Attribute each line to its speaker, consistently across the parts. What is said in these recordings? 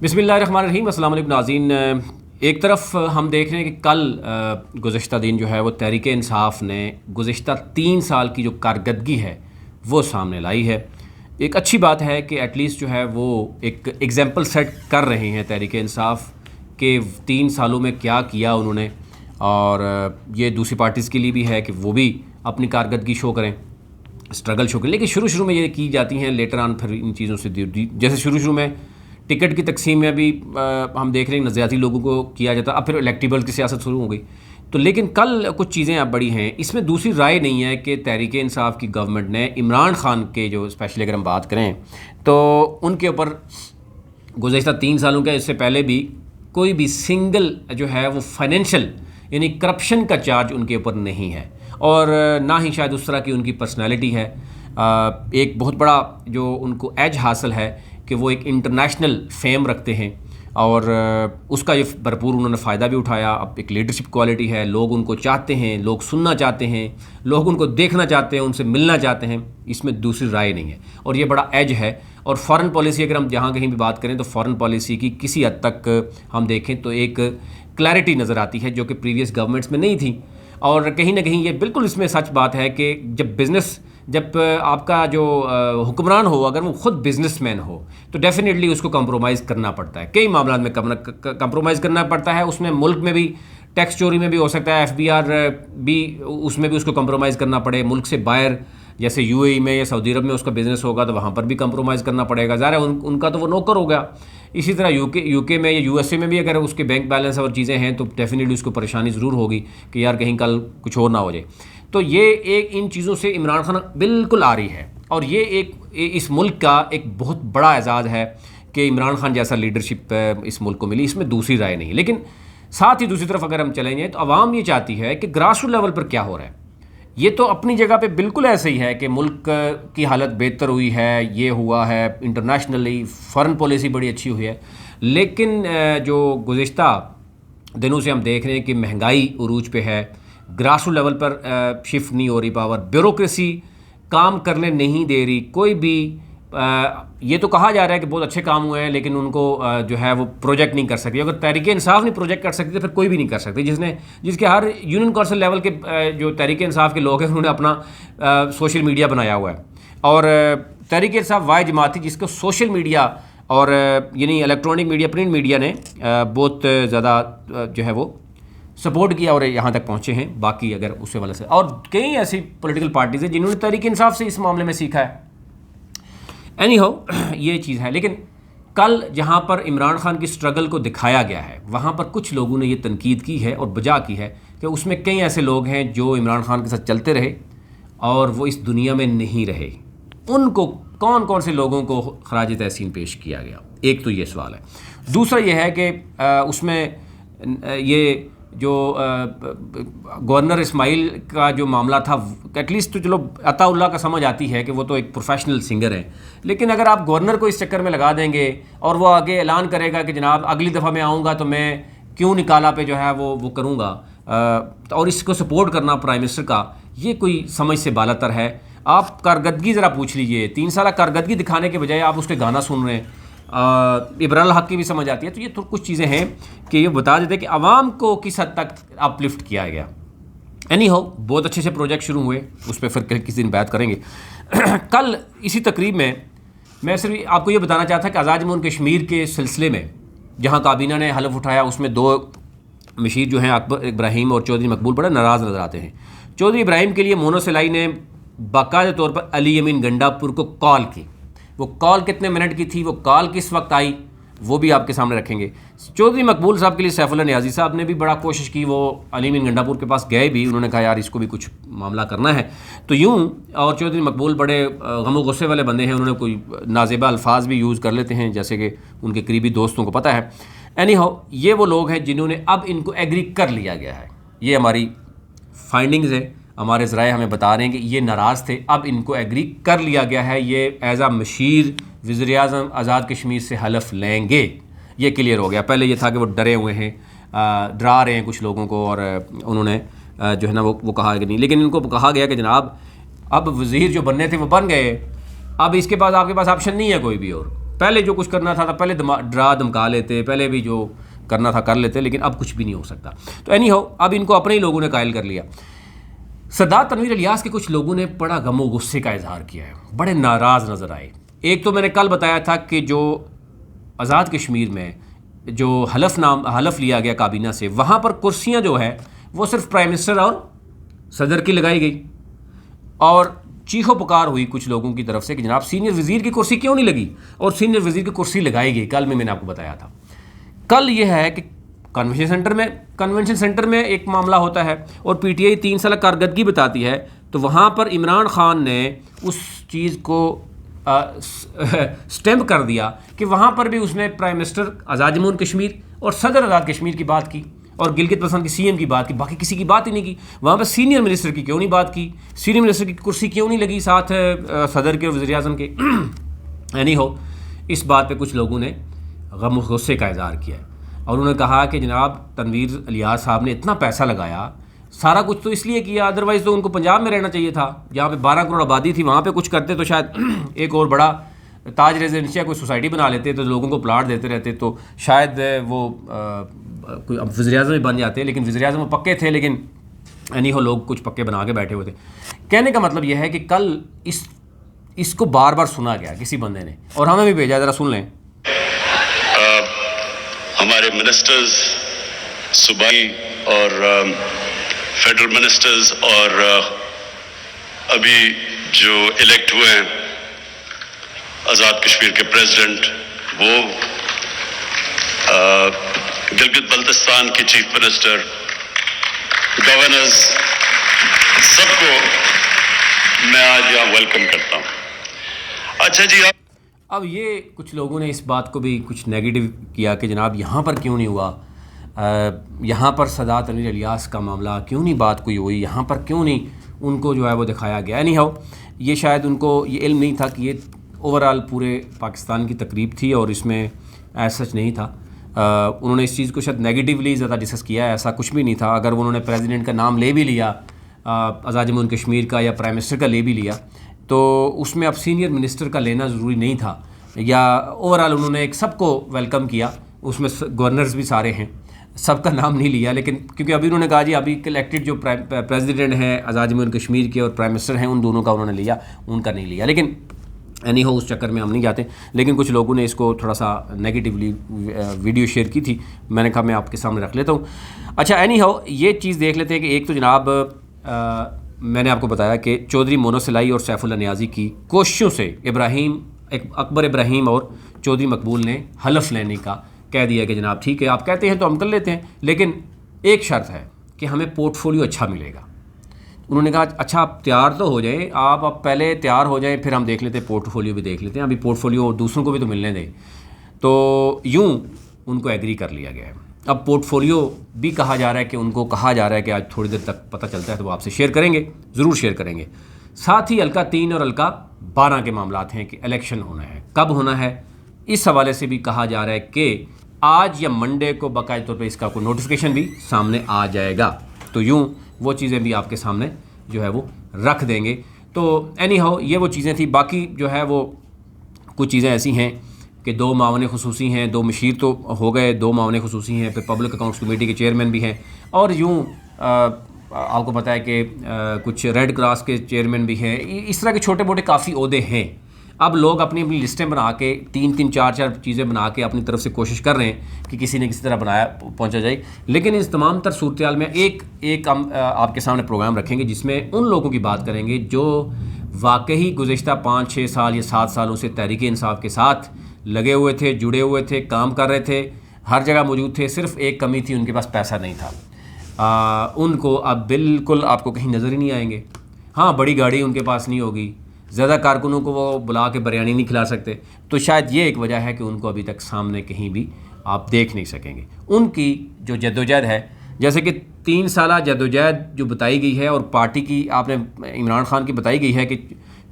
Speaker 1: بسم اللہ الرحمن الرحیم۔ السلام علیکم ناظرین۔ ایک طرف ہم دیکھ رہے ہیں کہ کل گزشتہ دن جو ہے وہ تحریک انصاف نے گزشتہ 3 سال کی جو کارکردگی ہے وہ سامنے لائی ہے۔ ایک اچھی بات ہے کہ ایٹ لیسٹ جو ہے وہ ایک ایگزامپل سیٹ کر رہے ہیں تحریک انصاف کہ 3 سالوں میں کیا کیا انہوں نے، اور یہ دوسری پارٹیز کے لیے بھی ہے کہ وہ بھی اپنی کارکردگی شو کریں، اسٹرگل شو کریں۔ لیکن شروع میں یہ کی جاتی ہیں، لیٹر آن پھر ان چیزوں سے جیسے شروع میں ٹکٹ کی تقسیم میں بھی ہم دیکھ رہے ہیں نظریاتی لوگوں کو کیا جاتا، اب پھر الیکٹیبل کی سیاست شروع ہو گئی۔ تو لیکن کل کچھ چیزیں اب بڑی ہیں، اس میں دوسری رائے نہیں ہے کہ تحریک انصاف کی گورنمنٹ نے عمران خان کے جو اسپیشلی اگر ہم بات کریں تو ان کے اوپر گزشتہ 3 سالوں کے اس سے پہلے بھی کوئی بھی سنگل جو ہے وہ فائنینشیل یعنی کرپشن کا چارج ان کے اوپر نہیں ہے، اور نہ ہی شاید اس طرح کی ان کی پرسنالٹی ہے۔ ایک بہت بڑا جو ان کو ایج حاصل ہے کہ وہ ایک انٹرنیشنل فیم رکھتے ہیں، اور اس کا یہ بھرپور انہوں نے فائدہ بھی اٹھایا۔ اب ایک لیڈرشپ کوالٹی ہے، لوگ ان کو چاہتے ہیں، لوگ سننا چاہتے ہیں، لوگ ان کو دیکھنا چاہتے ہیں، ان سے ملنا چاہتے ہیں، اس میں دوسری رائے نہیں ہے، اور یہ بڑا ایج ہے۔ اور فارن پالیسی اگر ہم جہاں کہیں بھی بات کریں تو فارن پالیسی کی کسی حد تک ہم دیکھیں تو ایک کلیئرٹی نظر آتی ہے جو کہ پریویس گورنمنٹس میں نہیں تھی، اور کہیں نہ کہیں یہ بالکل اس میں سچ بات ہے کہ جب آپ کا جو حکمران ہو اگر وہ خود بزنس مین ہو تو ڈیفینیٹلی اس کو کمپرومائز کرنا پڑتا ہے، کئی معاملات میں کمپرومائز کرنا پڑتا ہے۔ اس میں ملک میں بھی ٹیکس چوری میں بھی ہو سکتا ہے، FBR بھی اس میں بھی اس کو کمپرومائز کرنا پڑے، ملک سے باہر جیسے UAE میں یا سعودی عرب میں اس کا بزنس ہوگا تو وہاں پر بھی کمپرومائز کرنا پڑے گا، ظاہر ہے ان کا تو وہ نوکر ہو گیا۔ اسی طرح UK میں یا USA میں بھی اگر اس کے بینک بیلنس اور چیزیں ہیں تو ڈیفینیٹلی اس کو پریشانی ضرور ہوگی کہ یار کہیں کل کچھ اور نہ ہو جائے۔ تو یہ ایک ان چیزوں سے عمران خان بالکل آ رہی ہے، اور یہ ایک اس ملک کا ایک بہت بڑا اعزاز ہے کہ عمران خان جیسا لیڈرشپ اس ملک کو ملی، اس میں دوسری رائے نہیں۔ لیکن ساتھ ہی دوسری طرف اگر ہم چلیں گے تو عوام یہ چاہتی ہے کہ گراس روٹ لیول پر کیا ہو رہا ہے۔ یہ تو اپنی جگہ پہ بالکل ایسے ہی ہے کہ ملک کی حالت بہتر ہوئی ہے، یہ ہوا ہے، انٹرنیشنلی فارن پالیسی بڑی اچھی ہوئی ہے، لیکن جو گزشتہ دنوں سے ہم دیکھ رہے ہیں کہ مہنگائی عروج پہ ہے، گراس روٹ لیول پر شفٹ نہیں ہو رہی پاور، بیوروکریسی کام کرنے نہیں دے رہی کوئی بھی۔ یہ تو کہا جا رہا ہے کہ بہت اچھے کام ہوئے ہیں لیکن ان کو جو ہے وہ پروجیکٹ نہیں کر سکتی۔ اگر تحریک انصاف نہیں پروجیکٹ کر سکتی تو پھر کوئی بھی نہیں کر سکتی، جس کے ہر یونین کونسل لیول کے جو تحریک انصاف کے لوگ ہیں انہوں نے اپنا سوشل میڈیا بنایا ہوا ہے، اور تحریک انصاف واحد جماعت تھی جس کو سوشل میڈیا اور یعنی الیکٹرانک میڈیا، پرنٹ میڈیا نے بہت زیادہ جو ہے وہ سپورٹ کیا اور یہاں تک پہنچے ہیں۔ باقی اگر اس حوالے سے اور کئی ایسی پولیٹیکل پارٹیز ہیں جنہوں نے تحریک انصاف سے اس معاملے میں سیکھا ہے۔ اینی ہو یہ چیز ہے، لیکن کل جہاں پر عمران خان کی سٹرگل کو دکھایا گیا ہے وہاں پر کچھ لوگوں نے یہ تنقید کی ہے اور بجا کی ہے کہ اس میں کئی ایسے لوگ ہیں جو عمران خان کے ساتھ چلتے رہے اور وہ اس دنیا میں نہیں رہے، ان کو کون سے لوگوں کو خراج تحسین پیش کیا گیا؟ ایک تو یہ سوال ہے۔ دوسرا یہ ہے کہ اس میں یہ جو گورنر اسماعیل کا جو معاملہ تھا، ایٹ لیسٹ تو چلو عطا اللہ کا سمجھ آتی ہے کہ وہ تو ایک پروفیشنل سنگر ہیں، لیکن اگر آپ گورنر کو اس چکر میں لگا دیں گے اور وہ آگے اعلان کرے گا کہ جناب اگلی دفعہ میں آؤں گا تو میں کیوں نکالا پہ جو ہے وہ کروں گا، اور اس کو سپورٹ کرنا پرائم منسٹر کا، یہ کوئی سمجھ سے بالاتر ہے۔ آپ کارکردگی ذرا پوچھ لیجئے، 3 سالہ کارکردگی دکھانے کے بجائے آپ اس کے گانا سن رہے ہیں۔ ابراہیم الحق کی بھی سمجھ آتی ہے۔ تو یہ تو کچھ چیزیں ہیں کہ یہ بتا دیتے کہ عوام کو کس حد تک اپ لفٹ کیا گیا۔ اینی ہو بہت اچھے سے پروجیکٹ شروع ہوئے، اس پہ پھر کسی دن بات کریں گے۔ کل اسی تقریب میں صرف آپ کو یہ بتانا چاہتا تھا کہ آزاد جموں کشمیر کے سلسلے میں جہاں کابینہ نے حلف اٹھایا اس میں 2 مشیر جو ہیں اکبر ابراہیم اور چودھری مقبول بڑے ناراض نظر آتے ہیں۔ چودھری ابراہیم کے لیے مونو سلائی نے باقاعدہ طور پر علی امین گنڈا پور کو کال کی۔ وہ کال کتنے منٹ کی تھی، وہ کال کس وقت آئی، وہ بھی آپ کے سامنے رکھیں گے۔ چودھری مقبول صاحب کے لیے سیف اللہ نیازی صاحب نے بھی بڑا کوشش کی، وہ علی امین گنڈا پور کے پاس گئے بھی، انہوں نے کہا یار اس کو بھی کچھ معاملہ کرنا ہے تو یوں، اور چودھری مقبول بڑے غم و غصے والے بندے ہیں، انہوں نے کوئی نازیبہ الفاظ بھی یوز کر لیتے ہیں جیسے کہ ان کے قریبی دوستوں کو پتہ ہے۔ اینی ہو یہ وہ لوگ ہیں جنہوں نے اب ان کو ایگری کر لیا گیا ہے، یہ ہماری فائنڈنگز ہے، ہمارے ذرائع ہمیں بتا رہے ہیں کہ یہ ناراض تھے، اب ان کو ایگری کر لیا گیا ہے، یہ ایز اے مشیر وزیر اعظم آزاد کشمیر سے حلف لیں گے، یہ کلیئر ہو گیا۔ پہلے یہ تھا کہ وہ ڈرے ہوئے ہیں، ڈرا رہے ہیں کچھ لوگوں کو، اور انہوں نے جو ہے نا وہ کہا کہ نہیں، لیکن ان کو کہا گیا کہ جناب اب وزیر جو بننے تھے وہ بن گئے، اب اس کے بعد آپ کے پاس آپشن نہیں ہے کوئی بھی اور، پہلے جو کچھ کرنا تھا پہلے ڈرا دھمکا لیتے، پہلے بھی جو کرنا تھا کر لیتے، لیکن اب کچھ بھی نہیں ہو سکتا. تو اینی ہو اب ان کو اپنے ہی لوگوں نے قائل کر لیا. سردار تنویر الیاس کے کچھ لوگوں نے بڑا غم و غصے کا اظہار کیا ہے، بڑے ناراض نظر آئے. ایک تو میں نے کل بتایا تھا کہ جو آزاد کشمیر میں جو حلف لیا گیا کابینہ سے، وہاں پر کرسیاں جو ہے وہ صرف پرائم منسٹر اور صدر کی لگائی گئی، اور چیخو پکار ہوئی کچھ لوگوں کی طرف سے کہ جناب سینئر وزیر کی کرسی کیوں نہیں لگی، اور سینئر وزیر کی کرسی لگائی گئی. کل میں نے آپ کو بتایا تھا. کل یہ ہے کہ کنونشن سینٹر میں ایک معاملہ ہوتا ہے اور پی ٹی آئی 3 سالہ کارکردگی بتاتی ہے، تو وہاں پر عمران خان نے اس چیز کو سٹیمپ کر دیا کہ وہاں پر بھی اس نے پرائم منسٹر آزاد جموں کشمیر اور صدر آزاد کشمیر کی بات کی، اور گلگت بلتستان کی سی ایم کی بات کی، باقی کسی کی بات ہی نہیں کی. وہاں پہ سینئر منسٹر کی کیوں نہیں بات کی، سینئر منسٹر کی کرسی کیوں نہیں لگی ساتھ صدر کے اور وزیر اعظم کے. اینی ہو اس بات پہ کچھ لوگوں نے غم و غصے کا اظہار کیا ہے، اور انہوں نے کہا کہ جناب تنویر الیاس صاحب نے اتنا پیسہ لگایا، سارا کچھ تو اس لیے کیا، ادروائز تو ان کو پنجاب میں رہنا چاہیے تھا جہاں پہ 12 کروڑ آبادی تھی، وہاں پہ کچھ کرتے تو شاید ایک اور بڑا تاج ریزیڈنشیا کوئی سوسائٹی بنا لیتے، تو لوگوں کو پلاٹ دیتے رہتے، تو شاید وہ کوئی وزیر اعظم بھی بن جاتے. لیکن وزیر اعظم وہ پکے تھے، لیکن نہیں ہو لوگ کچھ پکے بنا کے بیٹھے ہوئے تھے. کہنے کا مطلب یہ ہے کہ کل اس کو بار بار سنا گیا کسی بندے نے، اور ہمیں بھی بھیجا، ذرا سن لیں.
Speaker 2: ہمارے منسٹرز صوبائی اور فیڈرل منسٹرز اور ابھی جو الیکٹ ہوئے ہیں آزاد کشمیر کے پریزیڈنٹ، وہ گلگت بلتستان کے چیف منسٹر، گورنرز، سب کو میں آج یہاں ویلکم کرتا ہوں. اچھا جی،
Speaker 1: اب یہ کچھ لوگوں نے اس بات کو بھی کچھ نیگیٹو کیا کہ جناب یہاں پر کیوں نہیں ہوا، یہاں پر سردار تنویر الیاس کا معاملہ کیوں نہیں بات کوئی ہوئی، یہاں پر کیوں نہیں ان کو جو ہے وہ دکھایا گیا. نہیں ہو یہ شاید ان کو یہ علم نہیں تھا کہ یہ اوورال پورے پاکستان کی تقریب تھی اور اس میں ایسا سچ نہیں تھا. انہوں نے اس چیز کو شاید نیگیٹیولی زیادہ ڈسکس کیا ہے، ایسا کچھ بھی نہیں تھا. اگر انہوں نے پریزیڈنٹ کا نام لے بھی لیا، آزاد جموں کشمیر کا، یا پرائم منسٹر کا لے بھی لیا، تو اس میں اب سینئر منسٹر کا لینا ضروری نہیں تھا. یا اوورال انہوں نے ایک سب کو ویلکم کیا، اس میں گورنرز بھی سارے ہیں، سب کا نام نہیں لیا. لیکن کیونکہ ابھی انہوں نے کہا جی ابھی الیکٹڈ جو پریزیڈنٹ ہیں آزاد جموں کشمیر کے اور پرائم منسٹر ہیں، ان دونوں کا انہوں نے لیا، ان کا نہیں لیا. لیکن اینی ہو اس چکر میں ہم نہیں جاتے. لیکن کچھ لوگوں نے اس کو تھوڑا سا نیگیٹیولی ویڈیو شیئر کی تھی، میں نے کہا میں آپ کے سامنے رکھ لیتا ہوں. اچھا اینی ہو یہ چیز دیکھ لیتے ہیں کہ ایک تو جناب میں نے آپ کو بتایا کہ چودھری مونو سلائی اور سیف اللہ نیازی کی کوششوں سے اکبر ابراہیم اور چودھری مقبول نے حلف لینے کا کہہ دیا کہ جناب ٹھیک ہے آپ کہتے ہیں تو ہم کر لیتے ہیں، لیکن ایک شرط ہے کہ ہمیں پورٹ فولیو اچھا ملے گا. انہوں نے کہا اچھا آپ تیار تو ہو جائیں، آپ پہلے تیار ہو جائیں، پھر ہم دیکھ لیتے ہیں، پورٹ فولیو بھی دیکھ لیتے ہیں، ابھی پورٹ فولیو دوسروں کو بھی تو ملنے دیں. تو یوں ان کو ایگری کر لیا گیا ہے. اب پورٹ فولیو بھی کہا جا رہا ہے کہ ان کو کہا جا رہا ہے کہ آج تھوڑی دیر تک پتہ چلتا ہے تو وہ آپ سے شیئر کریں گے، ضرور شیئر کریں گے. ساتھ ہی حلقہ 3 اور حلقہ 12 کے معاملات ہیں کہ الیکشن ہونا ہے، کب ہونا ہے، اس حوالے سے بھی کہا جا رہا ہے کہ آج یا منڈے کو باقاعدہ طور پہ اس کا کوئی نوٹیفیکیشن بھی سامنے آ جائے گا. تو یوں وہ چیزیں بھی آپ کے سامنے جو ہے وہ رکھ دیں گے. تو اینی ہاؤ یہ وہ چیزیں تھیں. باقی جو ہے وہ کچھ چیزیں ایسی ہیں کہ 2 معاون خصوصی ہیں، 2 مشیر تو ہو گئے، 2 معاون خصوصی ہیں، پھر پبلک اکاؤنٹس کمیٹی کے چیئرمین بھی ہیں، اور یوں آپ کو پتہ ہے کہ کچھ ریڈ کراس کے چیئرمین بھی ہیں. اس طرح کے چھوٹے موٹے کافی عہدے ہیں. اب لوگ اپنی اپنی لسٹیں بنا کے 3 4 چیزیں بنا کے اپنی طرف سے کوشش کر رہے ہیں کہ کسی نے کسی طرح پہنچا جائے. لیکن اس تمام تر صورتحال میں ایک ہم آپ کے سامنے پروگرام رکھیں گے جس میں ان لوگوں کی بات کریں گے جو واقعی گزشتہ 5 6 سال یا 7 سالوں سے تحریک انصاف کے ساتھ لگے ہوئے تھے، جڑے ہوئے تھے، کام کر رہے تھے، ہر جگہ موجود تھے. صرف ایک کمی تھی، ان کے پاس پیسہ نہیں تھا. ان کو اب بالکل آپ کو کہیں نظر ہی نہیں آئیں گے. ہاں بڑی گاڑی ان کے پاس نہیں ہوگی، زیادہ کارکنوں کو وہ بلا کے بریانی نہیں کھلا سکتے. تو شاید یہ ایک وجہ ہے کہ ان کو ابھی تک سامنے کہیں بھی آپ دیکھ نہیں سکیں گے. ان کی جو جدوجہد ہے، جیسے کہ 3 سالہ جدوجہد جو بتائی گئی ہے، اور پارٹی کی آپ نے عمران خان کی بتائی گئی ہے کہ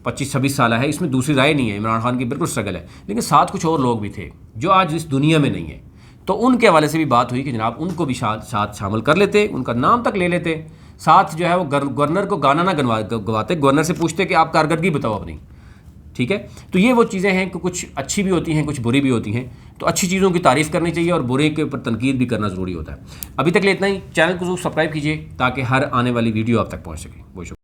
Speaker 1: 25 26 سالہ ہے، اس میں دوسری رائے نہیں ہے. عمران خان کی بالکل اسٹرگل ہے، لیکن ساتھ کچھ اور لوگ بھی تھے جو آج اس دنیا میں نہیں ہیں. تو ان کے حوالے سے بھی بات ہوئی کہ جناب ان کو بھی ساتھ شامل کر لیتے، ان کا نام تک لے لیتے. ساتھ جو ہے وہ گورنر کو گانا نہ گواتے، گورنر سے پوچھتے کہ آپ کارکردگی بتاؤ اپنی، ٹھیک ہے. تو یہ وہ چیزیں ہیں کہ کچھ اچھی بھی ہوتی ہیں کچھ بری بھی ہوتی ہیں. تو اچھی چیزوں کی تعریف کرنی چاہیے اور برے کے اوپر تنقید بھی کرنا ضروری ہوتا ہے. ابھی تک لیے اتنا ہی. چینل کو ضرور سبسکرائب کیجیے تاکہ ہر آنے والی ویڈیو آپ تک پہنچ سکے. بہت شکریہ.